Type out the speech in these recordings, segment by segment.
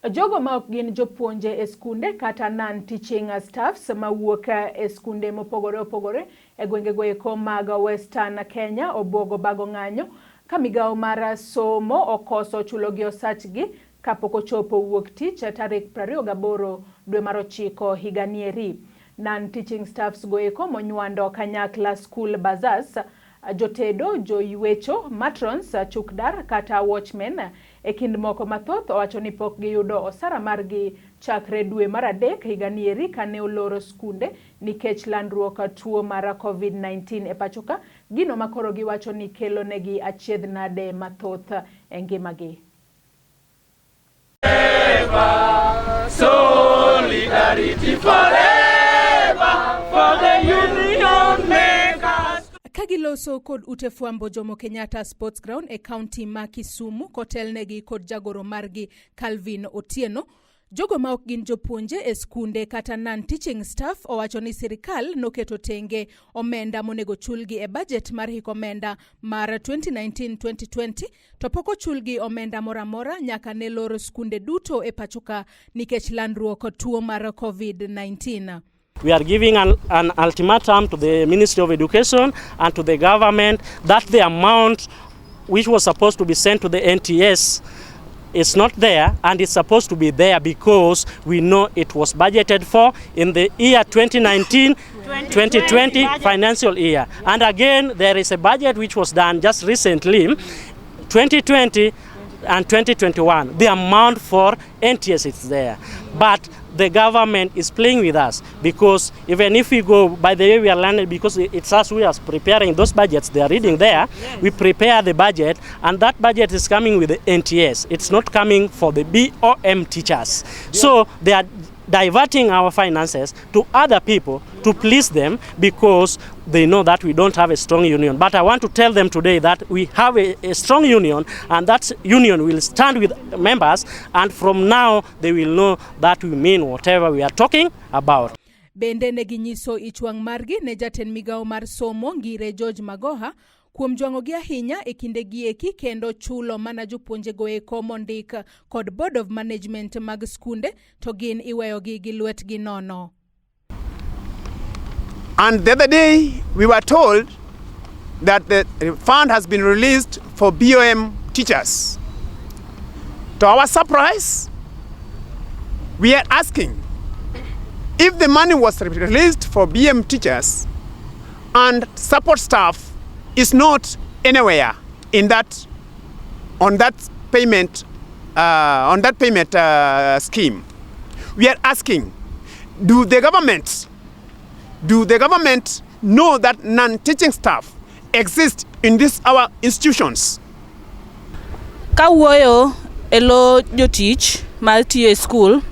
Jogo ma ok gin jopuonje e skunde kata non-teaching staffs mawuok e skunde mopogore opogore e gwengego eko mag Western Kenya obwogo bago ng'anyo ka migawo mar somo okoso chulogi osachgi kapok ochopo wuok tich tarik 28 dwe mar 9 higani. Non-teaching staffs go eko monywando kanyakla school bazaars, jotedo, joywecho, matrons, chukdar kata watchmen e kind moko mathoth owacho ni pok giyudo osara margi chakre dwe mar 3 higani kane oloro skunde nikech landruok tuo mar COVID-19 e pachoka, gino makoro giwacho ni kelo negi achiedhnade mathoth e ngimagi. Solidarity forever for the union makers. Kagiloso kod ute fwambo Jomo Kenyatta Sports Ground e county ma Kisumu kotelnegi kod jagoro margi Calvin Otieno, jogo ma ok gin jopuonje e skunde kata non-teaching staff owacho ni sirikal noketo tenge omenda monego chulgi e budget mar hik omenda mar 2019-2020 to pok ochulgi omenda moramora nyaka ne loro skunde duto e pachoka nikech landruok tuo mar COVID-19. We are giving an ultimatum to the Ministry of Education and to the government that the amount which was supposed to be sent to the NTS is not there, and it's supposed to be there because we know it was budgeted for in the year 2019-2020 financial year. And again, there is a budget which was done just recently, 2020 and 2021. The amount for NTS is there. But the government is playing with us because even if we go by the way we are learning, because it's us who are preparing those budgets, they are reading there, yes. We prepare the budget and that budget is coming with the NTS. It's not coming for the BOM teachers. Yeah. So they are diverting our finances to other people to please them because they know that we don't have a strong union. But I want to tell them today that we have a strong union, and that union will stand with members, and from now they will know that we mean whatever we are talking about. Bende neginyiso ichwang' margi ne jatend migawo mar somo Ngire George Magoha kuom jwang'ogi ahinya e kindegi eki kendo chulo mana jopuonje go eko mondik kod Board of Management mag skunde to gin iweyogi gi lwetgi nono. And the other day we were told that the fund has been released for BOM teachers. To our surprise, we are asking if the money was released for BM teachers and support staff is not anywhere in that on that payment scheme. We are asking, do the government know that non-teaching staff exist in these our institutions? Kawuoyo elo jotich ma tiyo e school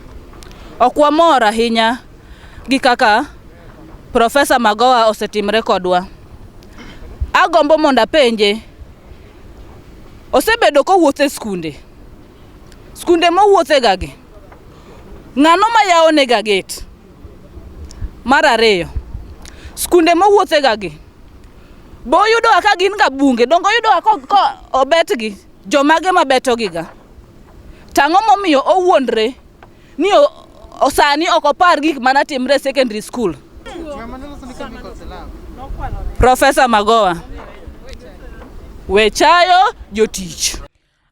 okwa mor ahinya gi kaka Professor Magoha osetimre kodwa. Agombo monda penje osebedo ko wuothe skunde mo wuothe gagi ng'ano ma yaone ga gate mar ariyo skunde mo wuothe gagi bo yudo aka gin ga bunge dongo yudo aka obetgi jomage mabeto giga tang'o momiyo owuondre ni osani okopar gik mana timre secondary school. Professor Magoha wechayo jotich.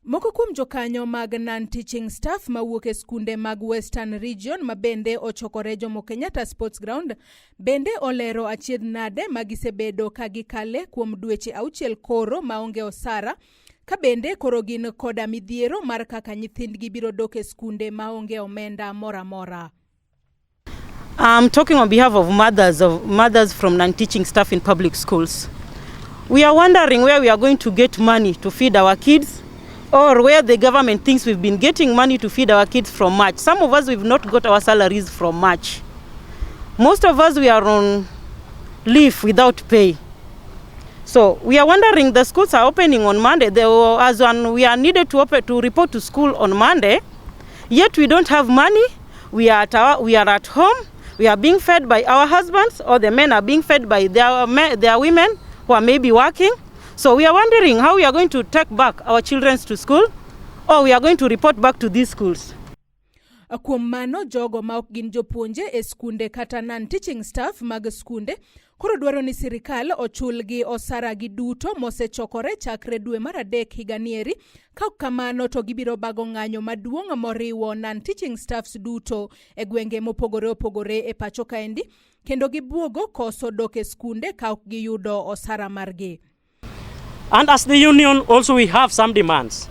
Moko kuom jokanyo mag non-teaching staff mawuok e skunde mag Western Region ma bende ochokore Jomo Kenyatta Sports Ground bende olero achiedhnade magisebedo ka gikale kuom dweche 6 koro maonge osara, ka bende koro gin koda midhiero mar kaka nyithindgi biro dok e skunde maonge omenda moramora. I'm talking on behalf of mothers from non-teaching staff in public schools. We are wondering where we are going to get money to feed our kids, or where the government thinks we've been getting money to feed our kids from March. Some of us, we've not got our salaries from March. Most of us, we are on leave without pay. So we are wondering, the schools are opening on Monday. We are needed to report to school on Monday, yet we don't have money. We are at home. We are being fed by our husbands, or the men are being fed by their women who are maybe working. So we are wondering how we are going to take back our children to school, or we are going to report back to these schools. Kuom mano jogo ma ok gin jopuonje e skunde kata non-teaching staff mag skunde koro dwaro ni sirikal ochulgi osara gi duto mosechokore chakre dwe mar adek higanieri, ka kamano to gibiro bago ng'anyo maduong' moriwo non-teaching staffs duto e gwenge mopogore opogore e pacho kaendi, kendo gibuogo koso dok e skunde ka ok giyudo osara margi. And as the union also we have some demands,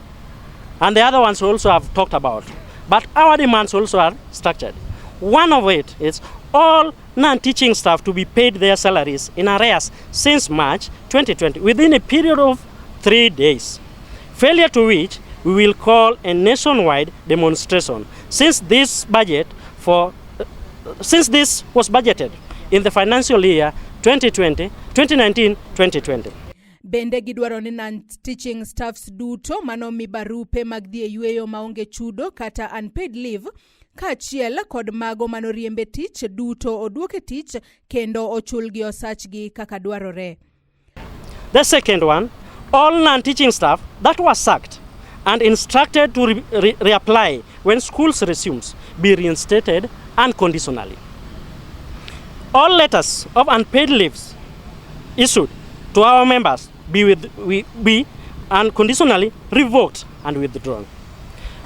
and the other ones also have talked about. But our demands also are structured. One of it is all non-teaching staff to be paid their salaries in arrears since March 2020 within a period of 3 days. Failure to which we will call a nationwide demonstration since this was budgeted in the financial year 2019-2020. Bende gidwaro ni non-teaching staffs duto manomi barupe mag dhi e yueyo maonge chudo kata unpaid leave kaachiel kod mago manoriembe tich duto oduoke tich kendo ochulgi osachgi kaka dwarore. The second one, all non-teaching staff that were sacked and instructed to reapply when schools resumes be reinstated unconditionally. All letters of unpaid leaves issued to our members be unconditionally revoked and withdrawn.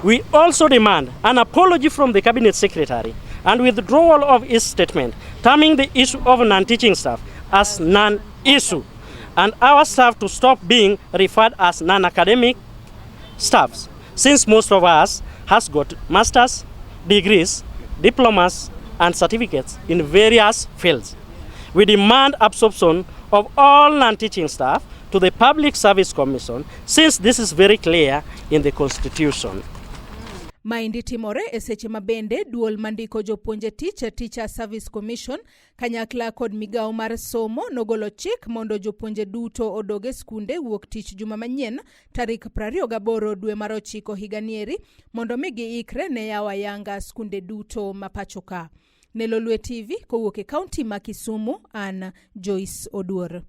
We also demand an apology from the Cabinet Secretary and withdrawal of his statement terming the issue of non-teaching staff as non-issue, and our staff to stop being referred as non-academic staffs, since most of us has got master's degrees, diplomas, and certificates in various fields. We demand absorption of all non-teaching staff to the Public Service Commission, since this is very clear in the Constitution. Maindi timore e seche mabende duol mandiko jopuonje tich Teacher Service Commission kanyakla kod migao mar somo nogolo chik mondo jopuonje duto odoge skunde wuok tich juma manyien tarik 28 dwe mar 9 higanieri mondo migi ikre ne yawa yanga skunde duto mapachoka. Nelolwe TV kowuok e kaunti ma Kisumu, an Joyce Oduor.